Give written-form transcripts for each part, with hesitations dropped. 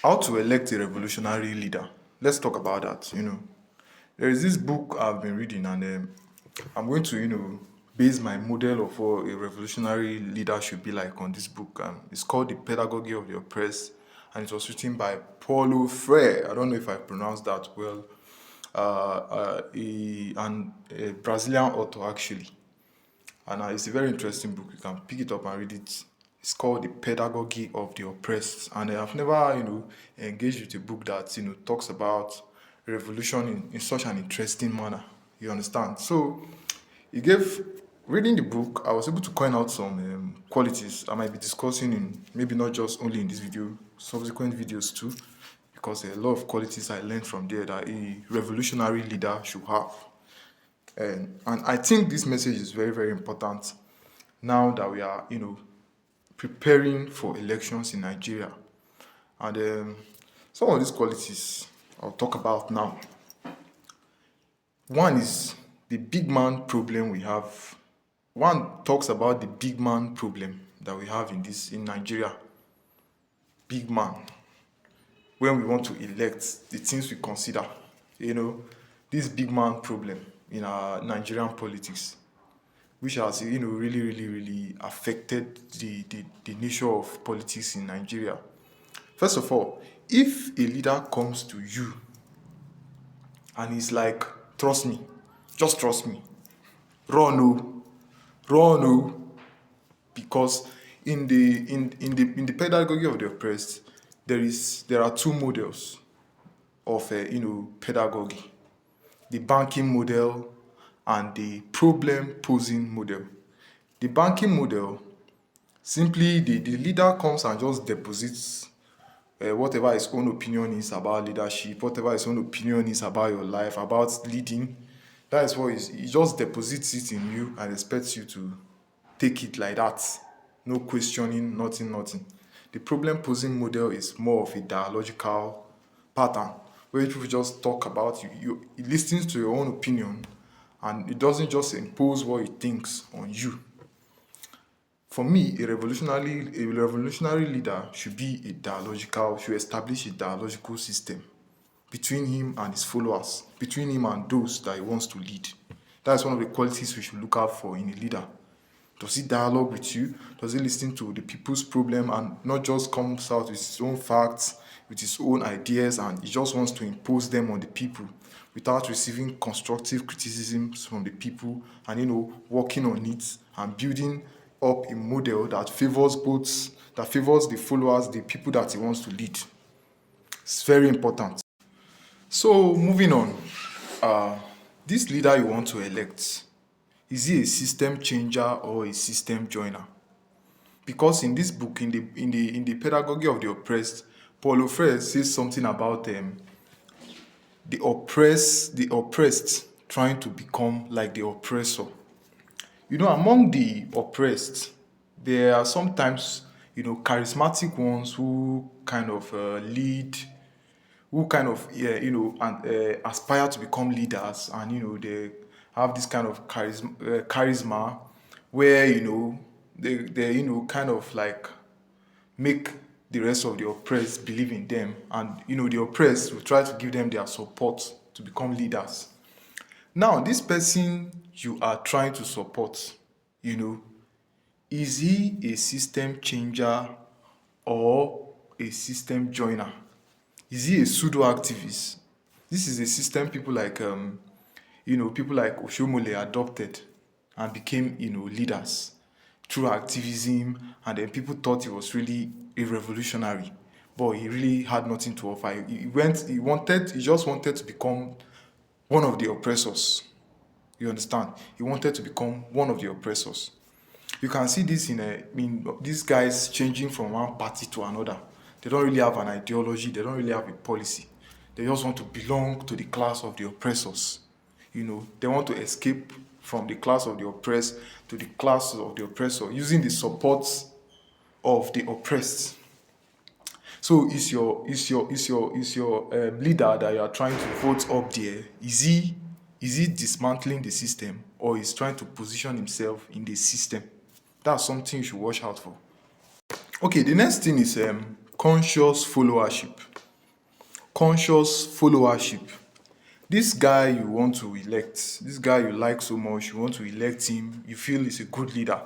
How to elect a revolutionary leader. Let's talk about that. There is this book I've been reading, and I'm going to, base my model of what a revolutionary leader should be like on this book. It's called The Pedagogy of the Oppressed, and it was written by Paulo Freire. I don't know if I pronounced that well. A Brazilian author, actually. And it's a very interesting book. You can pick it up and read it. It's called The Pedagogy of the Oppressed. And I've never, engaged with a book that, talks about revolution in such an interesting manner. You understand? So it gave, reading the book, I was able to coin out some qualities I might be discussing in maybe not just only in this video, subsequent videos too, because a lot of qualities I learned from there that a revolutionary leader should have. And I think this message is very, very important now that we are, preparing for elections in Nigeria. And some of these qualities I'll talk about now. One is the big man problem we have. One talks about the big man problem that we have in Nigeria. Big man. When we want to elect, the things we consider, this big man problem in our Nigerian politics, which has, really, really, really affected the nature of politics in Nigeria. First of all, if a leader comes to you and he's like, trust me, just trust me, run, oh, run, oh, because in the pedagogy of the oppressed, there are two models of pedagogy: the banking model and the problem posing model. The banking model, simply the leader comes and just deposits whatever his own opinion is about leadership, whatever his own opinion is about your life, about leading. That is what he just deposits it in you and expects you to take it like that. No questioning, nothing, nothing. The problem posing model is more of a dialogical pattern where people just talk about you. It listens to your own opinion and it doesn't just impose what it thinks on you. For me, a revolutionary leader should should establish a dialogical system between him and his followers, between him and those that he wants to lead. That's one of the qualities we should look out for in a leader. Does he dialogue with you? Does he listen to the people's problem and not just comes out with his own facts, with his own ideas, and he just wants to impose them on the people without receiving constructive criticisms from the people and working on it and building up a model that favors the followers, the people that he wants to lead. It's very important. So moving on, this leader you want to elect, is he a system changer or a system joiner? Because in this book, in the pedagogy of the oppressed, Paulo Freire says something about the oppressed trying to become like the oppressor. Among the oppressed, there are sometimes charismatic ones who kind of lead, who kind of and aspire to become leaders, and they have this kind of charisma where they kind of like make the rest of the oppressed believe in them, and the oppressed will try to give them their support to become leaders. Now this person you are trying to support, you know is he a system changer or a system joiner? Is he a pseudo activist? This is a system people like Oshomole adopted and became, leaders through activism, and then people thought he was really a revolutionary, but he really had nothing to offer. He just wanted to become one of the oppressors. You understand? He wanted to become one of the oppressors. You can see this in these guys changing from one party to another. They don't really have an ideology, they don't really have a policy. They just want to belong to the class of the oppressors. They want to escape from the class of the oppressed to the class of the oppressor using the support of the oppressed. So is your leader that you are trying to vote up there, is he dismantling the system, or is trying to position himself in the system? That's something you should watch out for. Okay, the next thing is conscious followership. Conscious followership. This guy you want to elect, this guy you like so much, you want to elect him, you feel he's a good leader.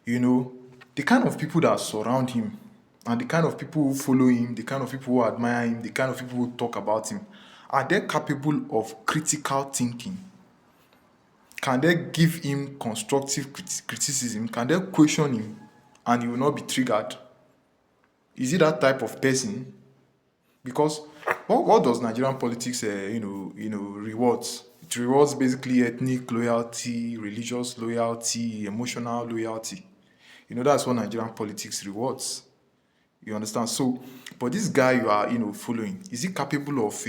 You know, the kind of people that surround him and the kind of people who follow him, the kind of people who admire him, the kind of people who talk about him, are they capable of critical thinking? Can they give him constructive criticism? Can they question him and he will not be triggered? Is he that type of person? Because what does Nigerian politics, rewards? It rewards basically ethnic loyalty, religious loyalty, emotional loyalty. That's what Nigerian politics rewards. You understand? So, but this guy you are, following, is he capable of,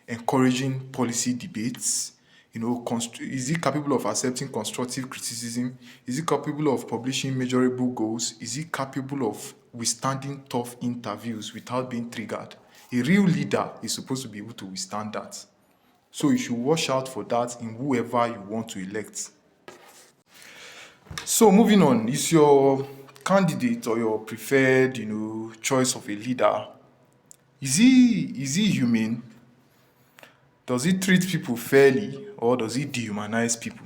encouraging policy debates? Is he capable of accepting constructive criticism? Is he capable of publishing measurable goals? Is he capable of withstanding tough interviews without being triggered? A real leader is supposed to be able to withstand that. So you should watch out for that in whoever you want to elect. So moving on, is your candidate or your preferred, choice of a leader, is he humane? Does he treat people fairly or does he dehumanize people?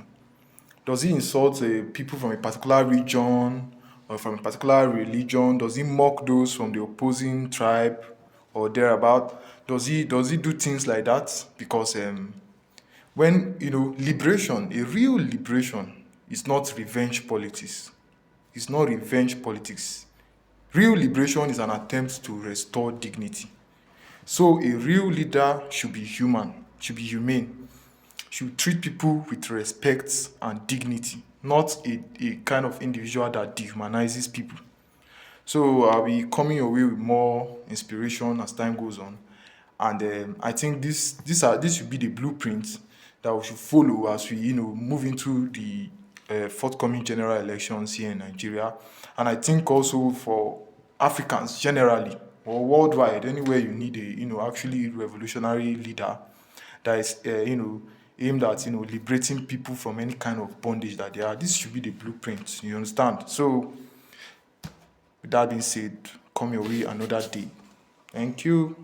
Does he insult people from a particular region or from a particular religion? Does he mock those from the opposing tribe or thereabout? Does he do things like that? Because when liberation, a real liberation, is not revenge politics. It's not revenge politics. Real liberation is an attempt to restore dignity. So a real leader should be human, should be humane, should treat people with respect and dignity, not a kind of individual that dehumanizes people. So I'll be coming your way with more inspiration as time goes on. And I think this should be the blueprint that we should follow as we move into the forthcoming general elections here in Nigeria. And I think also for Africans generally or worldwide, anywhere you need a actually revolutionary leader that is aimed at liberating people from any kind of bondage that they are. This should be the blueprint. You understand? So with that being said, come your way another day. Thank you.